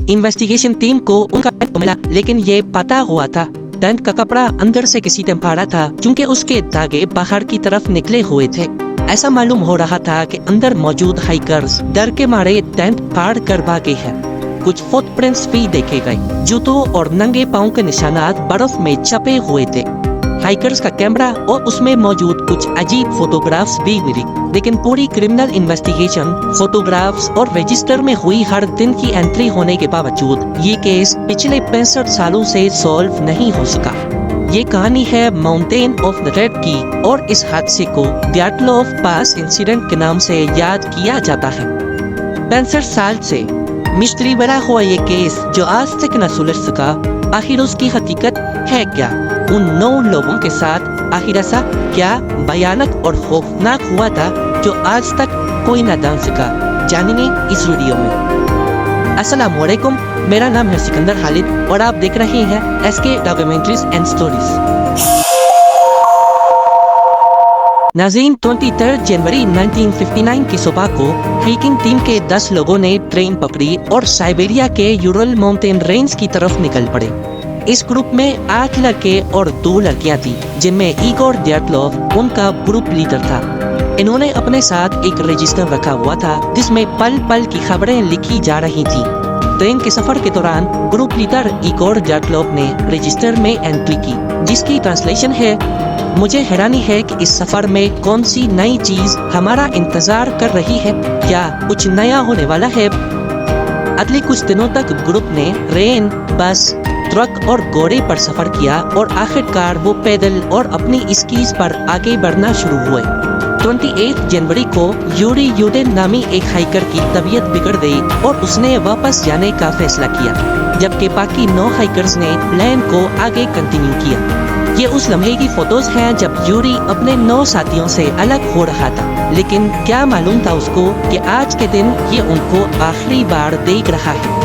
Investigation team को उनका tent मिला, लेकिन ये पता हुआ था टेंट का कपड़ा अंदर से किसी ने फाड़ा था क्योंकि उसके धागे बाहर की तरफ निकले हुए थे। ऐसा मालूम हो रहा था कि अंदर मौजूद हाइकर्स डर के मारे टेंट फाड़ कर भागे हैं। कुछ फुटप्रिंट्स भी देखे गए। जूतों और नंगे पांव के निशानात बर्फ में छपे हुए थे। हाइकर्स का कैमरा और उसमें मौजूद कुछ अजीब फोटोग्राफ्स भी मिली, लेकिन पूरी क्रिमिनल इन्वेस्टिगेशन, फोटोग्राफ्स और रजिस्टर में हुई हर दिन की एंट्री होने के बावजूद ये केस पिछले 65 सालों से सॉल्व नहीं हो सका। ये कहानी है माउंटेन ऑफ द डेड की और इस हादसे को ड्याटलोव पास इंसिडेंट के नाम से याद किया जाता है। 65 साल से मिस्ट्री बना हुआ ये केस जो आज तक न सुलझ सका, आखिर उसकी हकीकत है क्या? उन 9 लोगों के साथ आखिर ऐसा क्या भयानक और खौफनाक हुआ था जो आज तक कोई न जान सका? जानेंगे इस वीडियो में। अस्सलाम वालेकुम, मेरा नाम है सिकंदर खालिद और आप देख रहे हैं SK डॉक्यूमेंट्रीज एंड स्टोरीज। नाज़रीन, 23 जनवरी 1959 की सुबह को हाइकिंग टीम के 10 लोगों ने ट्रेन पकड़ी और साइबेरिया के यूरल माउंटेन रेंज की तरफ निकल पड़े। इस ग्रुप में 8 लड़के और 2 लड़कियां थी, जिनमें इगोर ड्याटलोव उनका ग्रुप लीडर था। इन्होंने अपने साथ एक रजिस्टर रखा हुआ था जिसमें पल पल की खबरें लिखी जा रही थी। ट्रेन के सफर के दौरान ग्रुप लीडर इगोर ड्याटलोव ने रजिस्टर में एंट्री की, जिसकी ट्रांसलेशन है, मुझे हैरानी है कि इस सफर में कौन सी नई चीज हमारा इंतजार कर रही है, क्या कुछ नया होने वाला है। अगले कुछ दिनों तक ग्रुप ने रेन, बस, ट्रक और घोड़े पर सफर किया और आखिरकार वो पैदल और अपनी स्कीज पर आगे बढ़ना शुरू हुए। 28 जनवरी को यूरी यूडेन नामी एक हाइकर की तबीयत बिगड़ गई और उसने वापस जाने का फैसला किया, जबकि बाकी 9 हाइकर्स ने प्लान को आगे कंटिन्यू किया। ये उस लम्हे की फोटोज हैं जब यूरी अपने 9 साथियों से अलग हो रहा था, लेकिन क्या मालूम था उसको कि आज के दिन ये उनको आखिरी बार देख रहा है।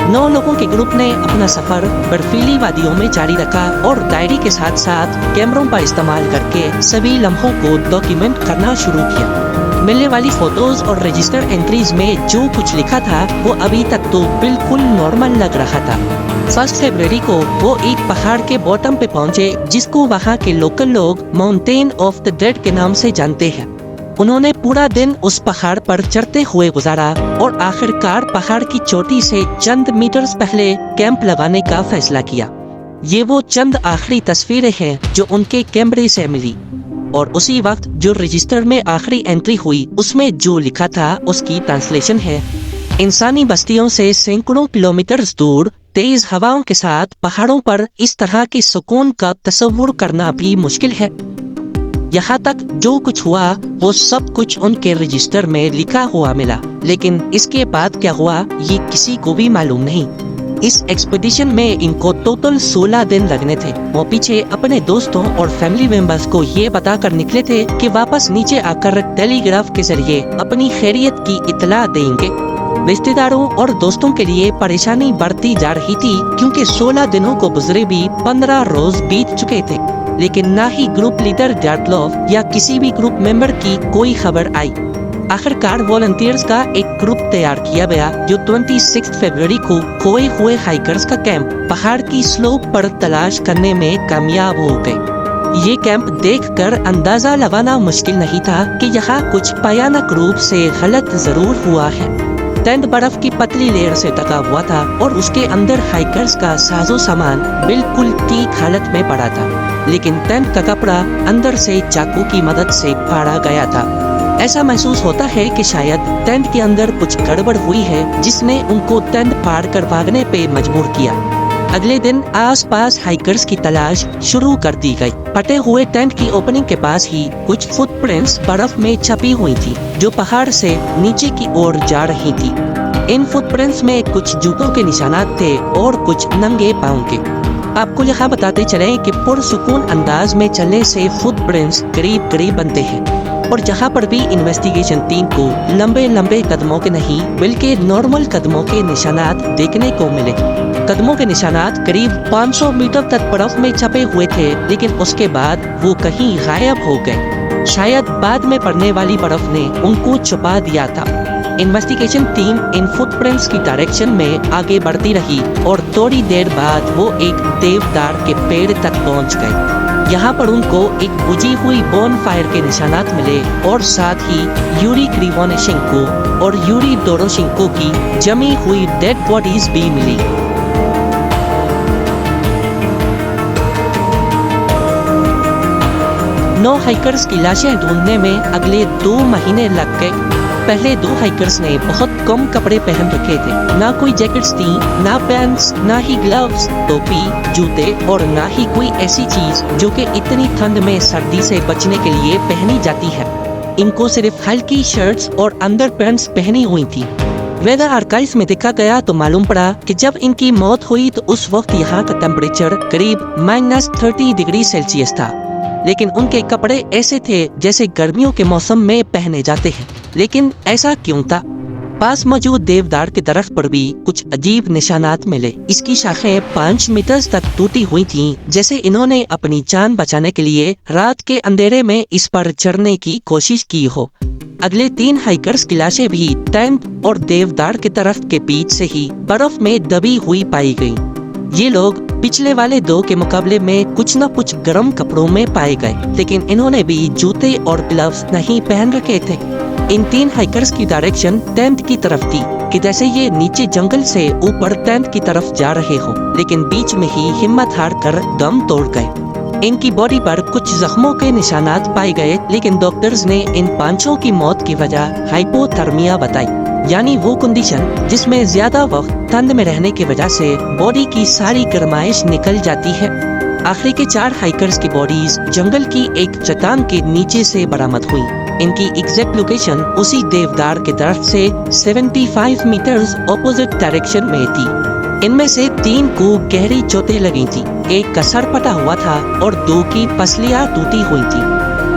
9 लोगों के ग्रुप ने अपना सफर बर्फीली वादियों में जारी रखा और डायरी के साथ साथ कैमरों का इस्तेमाल करके सभी लम्हों को डॉक्यूमेंट करना शुरू किया। मिलने वाली फोटोज और रजिस्टर एंट्रीज में जो कुछ लिखा था वो अभी तक तो बिल्कुल नॉर्मल लग रहा था। 1 फरवरी को वो एक पहाड़ के बॉटम पे पहुंचे, जिसको वहाँ के लोकल लोग माउंटेन ऑफ द डेड के नाम से जानते हैं। उन्होंने पूरा दिन उस पहाड़ पर चढ़ते हुए गुजारा और आखिरकार पहाड़ की चोटी से चंद मीटर्स पहले कैंप लगाने का फैसला किया। ये वो चंद आखिरी तस्वीरें हैं जो उनके कैमरे से मिली, और उसी वक्त जो रजिस्टर में आखिरी एंट्री हुई उसमें जो लिखा था उसकी ट्रांसलेशन है, इंसानी बस्तियों से सैकड़ों किलोमीटर दूर तेज हवाओं के साथ पहाड़ों पर इस तरह के सुकून का तस्वुर करना भी मुश्किल है। यहाँ तक जो कुछ हुआ वो सब कुछ उनके रजिस्टर में लिखा हुआ मिला, लेकिन इसके बाद क्या हुआ ये किसी को भी मालूम नहीं। इस एक्सपीडिशन में इनको टोटल 16 दिन लगने थे। वो पीछे अपने दोस्तों और फैमिली मेंबर्स को ये बताकर निकले थे कि वापस नीचे आकर टेलीग्राफ के जरिए अपनी खैरियत की इत्तला देंगे। रिश्तेदारों और दोस्तों के लिए परेशानी बढ़ती जा रही थी, क्योंकि 16 दिनों को गुजरे भी 15 रोज बीत चुके थे, लेकिन ना ही ग्रुप लीडर ड्याटलोव या किसी भी ग्रुप मेंबर की कोई खबर आई। आखिरकार वॉलंटियर्स का एक ग्रुप तैयार किया गया जो 26 फरवरी को खोए हुए हाइकर्स का कैंप पहाड़ की स्लोप पर तलाश करने में कामयाब हो गए। ये कैंप देखकर अंदाजा लगाना मुश्किल नहीं था कि यहाँ कुछ भयानक रूप से गलत जरूर हुआ है। टेंट बर्फ की पतली लेयर से ढका हुआ था और उसके अंदर हाइकर्स का साजो सामान बिल्कुल ठीक हालत में पड़ा था, लेकिन टेंट का कपड़ा अंदर से चाकू की मदद से फाड़ा गया था। ऐसा महसूस होता है कि शायद टेंट के अंदर कुछ गड़बड़ हुई है जिसने उनको टेंट फाड़ कर भागने पे मजबूर किया। अगले दिन आसपास हाइकर्स की तलाश शुरू कर दी गई। फटे हुए टेंट की ओपनिंग के पास ही कुछ फुटप्रिंट्स बर्फ में छपी हुई थी जो पहाड़ से नीचे की ओर जा रही थी। इन फुटप्रिंट्स में कुछ जूतों के निशानात थे और कुछ नंगे पांव के। आपको यहाँ बताते चलें कि पुरसुकून अंदाज में चलने से फुटप्रिंट्स करीब करीब बनते हैं, और जहाँ पर भी इन्वेस्टिगेशन टीम को लंबे लंबे कदमों के नहीं बल्कि नॉर्मल कदमों के निशानात देखने को मिले। कदमों के निशानात करीब 500 मीटर तक बर्फ में छपे हुए थे, लेकिन उसके बाद वो कहीं गायब हो गए। शायद बाद में पड़ने वाली बर्फ ने उनको छुपा दिया था। इन्वेस्टिगेशन टीम इन फुटप्रिंट्स की डायरेक्शन में आगे बढ़ती रही और थोड़ी देर बाद वो एक देवदार के पेड़ तक पहुंच गए। यहाँ पर उनको एक बुझी हुई बोनफायर के निशानात मिले और साथ ही यूरी क्रिवोनेशेंको और यूरी डोरोशेंको की जमी हुई डेड बॉडीज भी मिली। नौ हाइकर्स की लाशें ढूंढने में अगले 2 महीने लग गए। पहले 2 हाइकर्स ने बहुत कम कपड़े पहन रखे थे, ना कोई जैकेट्स थी, ना पैंट्स, ना ही ग्लव्स, टोपी, जूते और ना ही कोई ऐसी चीज जो कि इतनी ठंड में सर्दी से बचने के लिए पहनी जाती है। इनको सिर्फ हल्की शर्ट्स और अंडर पैंट्स पहनी हुई थी। वेदर आर्काइव्स में देखा गया तो मालूम पड़ा कि जब इनकी मौत हुई तो उस वक्त यहाँ का टेम्परेचर करीब -30 डिग्री सेल्सियस था, लेकिन उनके कपड़े ऐसे थे जैसे गर्मियों के मौसम में पहने जाते हैं। लेकिन ऐसा क्यों था? पास मौजूद देवदार के दरख्त पर भी कुछ अजीब निशानात मिले। इसकी शाखें 5 मीटर तक टूटी हुई थीं, जैसे इन्होंने अपनी जान बचाने के लिए रात के अंधेरे में इस पर चढ़ने की कोशिश की हो। अगले 3 हाइकर्स की लाशें भी टेंट और देवदार के दरख्त के बीच से ही बर्फ में दबी हुई पाई गयी। ये लोग पिछले वाले 2 के मुकाबले में कुछ न कुछ गर्म कपड़ों में पाए गए, लेकिन इन्होंने भी जूते और ग्लव्स नहीं पहन रखे थे। इन 3 हाइकर्स की डायरेक्शन टेंट की तरफ थी कि जैसे ये नीचे जंगल से ऊपर टेंट की तरफ जा रहे हो, लेकिन बीच में ही हिम्मत हार कर दम तोड़ गए। इनकी बॉडी पर कुछ जख्मों के निशानात पाए गए, लेकिन डॉक्टर्स ने इन 5 की मौत की वजह हाइपोथर्मिया बताई, यानी वो कंडीशन जिसमें ज्यादा वक्त ठंड में रहने की वजह से बॉडी की सारी गर्माइश निकल जाती है। आखिरी के 4 हाइकर्स की बॉडीज जंगल की एक चट्टान के नीचे से बरामद हुई। इनकी एग्जैक्ट लोकेशन उसी देवदार के दरख्त से 75 मीटर्स ऑपोजिट डायरेक्शन में थी। इनमें से 3 को गहरी चोटें लगी थी, 1 का सर फटा हुआ था और 2 की पसलियां टूटी हुई थी।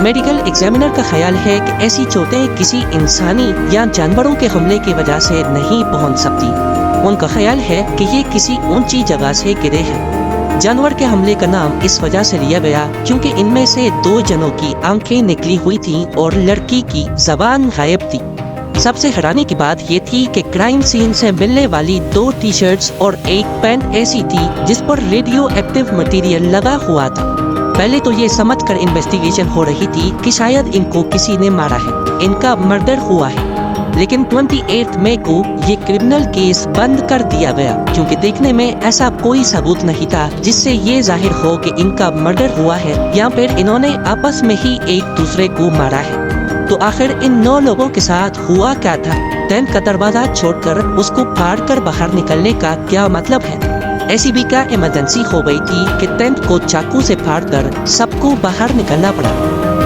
मेडिकल एग्जामिनर का ख्याल है कि ऐसी चोटें किसी इंसानी या जानवरों के हमले की वजह से नहीं पहुंच सकती। उनका ख्याल है कि ये किसी ऊंची जगह से गिरे हैं। जानवर के हमले का नाम इस वजह से लिया गया क्योंकि इनमें से 2 जनों की आंखें निकली हुई थीं और लड़की की जबान गायब थी। सबसे हैरानी की बात ये थी कि क्राइम सीन से मिलने वाली 2 टी-शर्ट्स और 1 पैंट ऐसी थी जिस पर रेडियो एक्टिव मटेरियल लगा हुआ था। पहले तो ये समझकर इन्वेस्टिगेशन हो रही थी कि शायद इनको किसी ने मारा है, इनका मर्डर हुआ है, लेकिन 28 मई को ये क्रिमिनल केस बंद कर दिया गया क्योंकि देखने में ऐसा कोई सबूत नहीं था जिससे ये जाहिर हो कि इनका मर्डर हुआ है या फिर इन्होंने आपस में ही एक दूसरे को मारा है। तो आखिर इन 9 लोगों के साथ हुआ क्या था? टेंट का दरवाजा छोड़कर उसको फाड़ कर बाहर निकलने का क्या मतलब है? ऐसी भी क्या इमरजेंसी हो गई थी कि टेंट को चाकू से फाड़कर सबको बाहर निकलना पड़ा?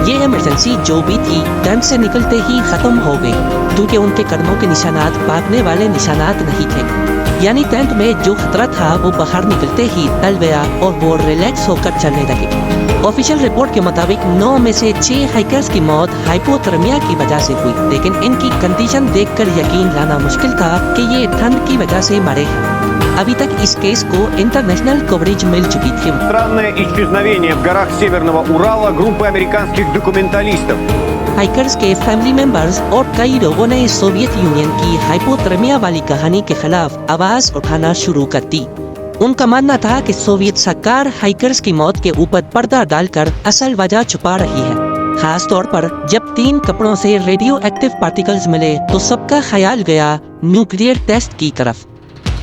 ये इमरजेंसी जो भी थी टेंट से निकलते ही खत्म हो गई क्योंकि उनके कदमों के निशानात भागने वाले निशानात नहीं थे, यानी टेंट में जो खतरा था वो बाहर निकलते ही टल गया और वो रिलैक्स होकर चलने लगे। ऑफिशियल रिपोर्ट के मुताबिक 9 में से 6 हाइकर्स की मौत हाइपोथर्मिया की वजह से हुई, लेकिन इनकी कंडीशन देखकर यकीन लाना मुश्किल था कि ये ठंड की वजह से मरे हैं। अभी तक इस केस को इंटरनेशनल कवरेज मिल चुकी थी। Странное исчезновение в горах Северного Урала группы американских документалистов. हाइकर्स के फैमिली मेंबर्स और कई लोगों ने सोवियत यूनियन की हाइपोथर्मिया वाली कहानी के खिलाफ आवाज उठाना शुरू कर दी। उनका मानना था कि सोवियत सरकार हाइकर्स की मौत के ऊपर पर्दा डालकर असल वजह छुपा रही है। खास तौर पर जब 3 कपड़ों से रेडियो एक्टिव पार्टिकल्स मिले तो सबका ख्याल गया न्यूक्लियर टेस्ट की तरफ।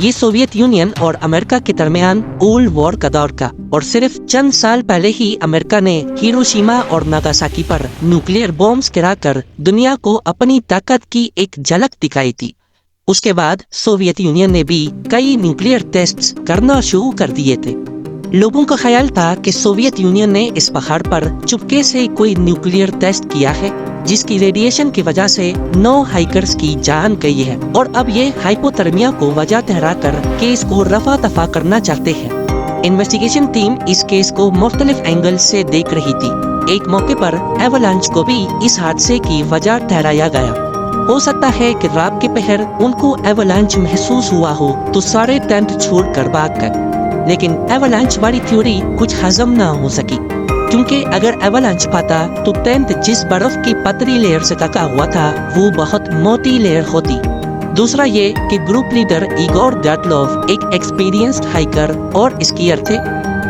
ये सोवियत यूनियन और अमेरिका के दरमियान कोल्ड वॉर का दौर था और सिर्फ चंद साल पहले ही अमेरिका ने हिरोशिमा और नागासाकी पर न्यूक्लियर बॉम्ब्स गिराकर दुनिया को अपनी ताकत की एक झलक दिखाई थी। उसके बाद सोवियत यूनियन ने भी कई न्यूक्लियर टेस्ट्स करना शुरू कर दिए थे। लोगों का ख्याल था कि सोवियत यूनियन ने इस पहाड़ पर चुपके से कोई न्यूक्लियर टेस्ट किया है जिसकी रेडिएशन की वजह से 9 हाइकर्स की जान गई है और अब ये हाइपोथर्मिया को वजह ठहराकर केस को रफा दफा करना चाहते हैं। इन्वेस्टिगेशन टीम इस केस को मुख्तलिफ एंगल से देख रही थी। एक मौके पर एवलांच को भी इस हादसे की वजह ठहराया गया। हो सकता है कि रात के पहर उनको एवलांच महसूस हुआ हो तो सारे टेंट छोड़कर भाग गए, लेकिन एवलांच वाली थ्योरी कुछ हजम न हो सकी। क्योंकि अगर एवलांच पाता तो टेंट जिस बर्फ की पतली लेयर से ढका हुआ था वो बहुत मोटी लेयर होती। दूसरा ये कि ग्रुप लीडर इगोर डैटलोव एक एक्सपीरियंस्ड हाइकर और स्कीयर थे।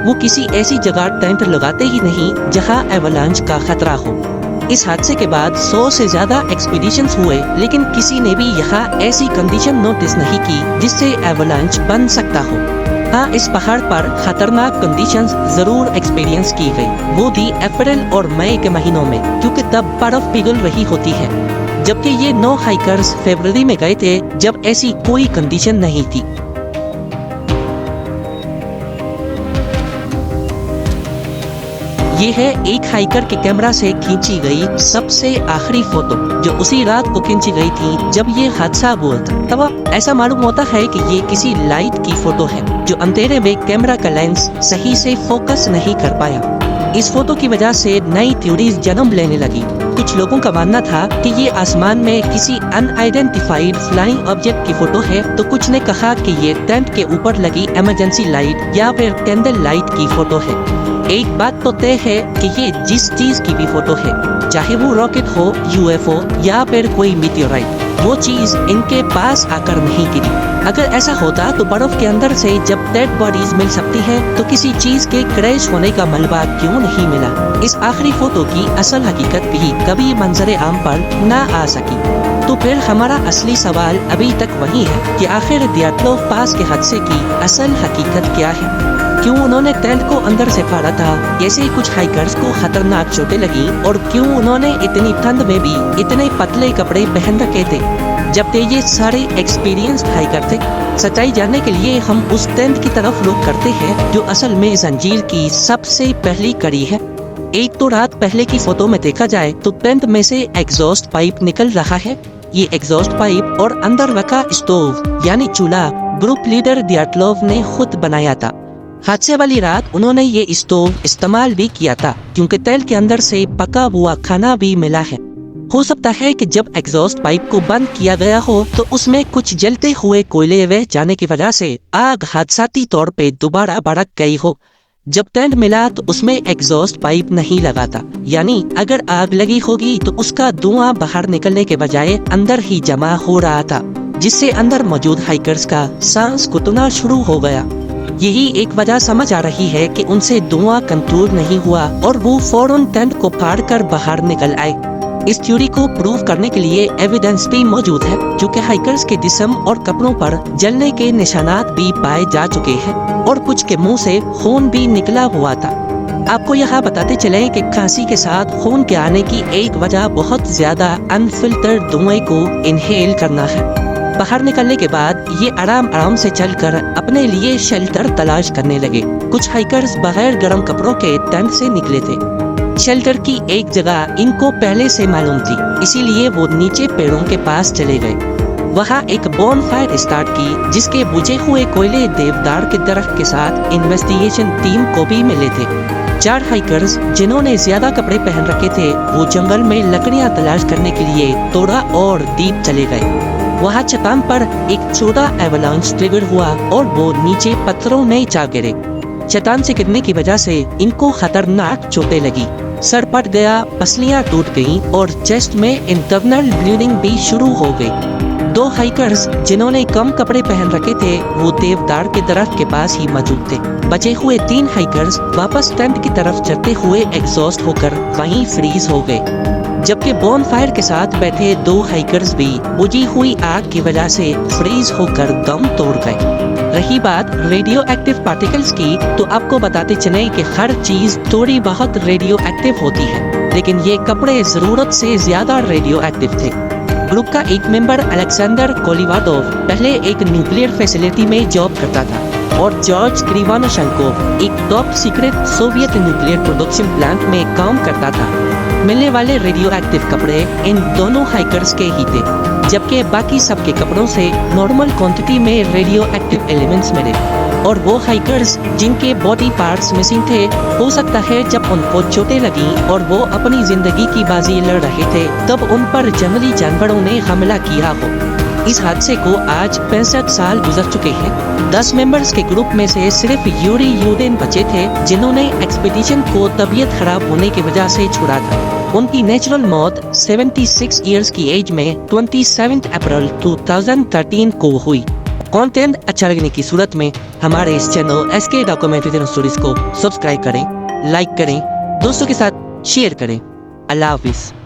वो किसी ऐसी जगह टेंट लगाते ही नहीं जहां एवलांच का खतरा हो। इस हादसे के बाद 100 से ज्यादा एक्सपीडिशंस हुए, लेकिन किसी ने भी यहाँ ऐसी कंडीशन नोटिस नहीं की जिससे एवलांच बन सकता हो। हाँ, इस पहाड़ पर खतरनाक कंडीशंस जरूर एक्सपीरियंस की गई, वो थी अप्रैल और मई के महीनों में, क्योंकि तब बर्फ पिघल रही होती है। जबकि ये 9 हाइकर्स फरवरी में गए थे जब ऐसी कोई कंडीशन नहीं थी। ये है एक हाइकर के कैमरा से खींची गई सबसे आखिरी फोटो, जो उसी रात को खींची गई थी जब ये हादसा हुआ था। तब ऐसा मालूम होता है कि ये किसी लाइट की फोटो है, जो अंधेरे में कैमरा का लेंस सही से फोकस नहीं कर पाया। इस फोटो की वजह से नई थ्योरीज जन्म लेने लगी। कुछ लोगों का मानना था कि ये आसमान में किसी अनआइडेंटिफाइड फ्लाइंग ऑब्जेक्ट की फोटो है, तो कुछ ने कहा कि ये टेंट के ऊपर लगी इमरजेंसी लाइट या फिर कैंडल लाइट की फोटो है। एक बात तो तय है कि ये जिस चीज की भी फोटो है, चाहे वो रॉकेट हो, यूएफओ या फिर कोई मीटियोराइट, वो चीज इनके पास आकर नहीं गिरी। अगर ऐसा होता तो बर्फ के अंदर से जब डेड बॉडीज मिल सकती है तो किसी चीज के क्रैश होने का मलबा क्यों नहीं मिला। इस आखिरी फोटो की असल हकीकत भी कभी मंजरे आम पर न आ सकी। तो फिर हमारा असली सवाल अभी तक वही है कि आखिर डियाटलोव पास के हादसे की असल हकीकत क्या है। क्यों उन्होंने टेंट को अंदर से फाड़ा था, कैसे कुछ हाइकर्स को खतरनाक चोटें लगी, और क्यों उन्होंने इतनी ठंड में भी इतने पतले कपड़े पहन रखे थे जब ये सारे एक्सपीरियंस्ड हाइकर थे। सच्चाई जानने के लिए हम उस टेंट की तरफ रुख करते हैं जो असल में जंजीर की सबसे पहली कड़ी है। एक तो रात पहले की फोटो में देखा जाए तो टेंट में से एग्जॉस्ट पाइप निकल रहा है। ये एग्जॉस्ट पाइप और अंदर रखा स्टोव यानी चूल्हा ग्रुप लीडर डियाटलोव ने खुद बनाया था। हादसे वाली रात उन्होंने ये स्टोव इस्तेमाल भी किया था, क्योंकि तेल के अंदर से पका हुआ खाना भी मिला है। हो सकता है कि जब एग्जॉस्ट पाइप को बंद किया गया हो तो उसमें कुछ जलते हुए कोयले बह जाने की वजह से आग हादसाती तौर पे दोबारा भड़क गई हो। जब टेंट मिला तो उसमें एग्जॉस्ट पाइप नहीं लगा था, यानी अगर आग लगी होगी तो उसका धुआं बाहर निकलने के बजाय अंदर ही जमा हो रहा था, जिससे अंदर मौजूद हाइकर्स का सांस घुटना शुरू हो गया। यही एक वजह समझ आ रही है कि उनसे धुआं कंट्रोल नहीं हुआ और वो फौरन टेंट को फाड़कर बाहर निकल आए। इस थ्योरी को प्रूव करने के लिए एविडेंस भी मौजूद है, क्योंकि हाइकर्स के जिस्म और कपड़ों पर जलने के निशानात भी पाए जा चुके हैं और कुछ के मुंह से खून भी निकला हुआ था। आपको यहाँ बताते चले कि खांसी के साथ खून के आने की एक वजह बहुत ज्यादा अनफिल्टर्ड धुएं को इनहेल करना है। बाहर निकलने के बाद ये आराम आराम से चलकर अपने लिए शेल्टर तलाश करने लगे। कुछ हाइकर्स बगैर गर्म कपड़ों के टेंट से निकले थे। शेल्टर की एक जगह इनको पहले से मालूम थी, इसीलिए वो नीचे पेड़ों के पास चले गए। वहाँ एक बोनफायर स्टार्ट की, जिसके बुझे हुए कोयले देवदार के दरख्त के साथ इन्वेस्टिगेशन टीम को भी मिले थे। 4 हाइकर्स जिन्होंने ज्यादा कपड़े पहन रखे थे वो जंगल में लकड़ियाँ तलाश करने के लिए थोड़ा और डीप चले गए। वहाँ चट्टान पर एक छोटा एवलांच ट्रिगर हुआ और वो नीचे पत्थरों में जा गिरे। चट्टान से गिरने की वजह से इनको खतरनाक चोटें लगी, सर फट गया, पसलियां टूट गईं और चेस्ट में इंटरनल ब्लीडिंग भी शुरू हो गई। 2 हाइकर्स जिन्होंने कम कपड़े पहन रखे थे वो देवदार के दरख्त के पास ही मौजूद थे। बचे हुए 3 हाइकर्स वापस टेंट की तरफ चलते हुए एग्जॉस्ट होकर वहीं फ्रीज हो गए, जबकि बोनफायर के साथ बैठे 2 हाइकर्स भी बुझी हुई आग की वजह से फ्रीज होकर दम तोड़ गए। रही बात रेडियो एक्टिव पार्टिकल्स की, तो आपको बताते चले कि हर चीज थोड़ी बहुत रेडियो एक्टिव होती है, लेकिन ये कपड़े जरूरत से ज्यादा रेडियो एक्टिव थे। ग्रुप का एक मेंबर अलेक्जेंडर कोलिवादोव पहले एक न्यूक्लियर फैसिलिटी में जॉब करता था और जॉर्ज क्रिवानोशेंकोव एक top secret Soviet nuclear production plant में काम करता था। मिलने वाले रेडियो एक्टिव कपड़े इन दोनों हाइकर्स के ही थे, जबकि बाकी सबके कपड़ों से नॉर्मल क्वांटिटी में रेडियो एक्टिव एलिमेंट्स मिले। और वो हाइकर्स जिनके बॉडी पार्ट्स मिसिंग थे, हो सकता है जब उनको चोटें लगी और वो अपनी जिंदगी की बाजी लड़ रहे थे तब उन पर जंगली जानवरों ने हमला किया हो। اس حادثے کو آج 65 سال گزر چکے ہیں۔ 10 ممبرز کے گروپ میں سے صرف یوری یوڈین بچے تھے جنہوں نے ایکسپیڈیشن کو طبیعت خراب ہونے کی وجہ سے چھوڑا تھا۔ ان کی نیچرل موت 76 ایئرز کی ایج میں 27 اپریل 2013 کو ہوئی۔ کانٹینٹ اچھا لگنے کی صورت میں ہمارے اس چینل SK ڈاکومنٹری اسٹوریز کو سبسکرائب کریں، لائک کریں، دوستوں کے ساتھ شیئر کریں۔ اللہ حافظ۔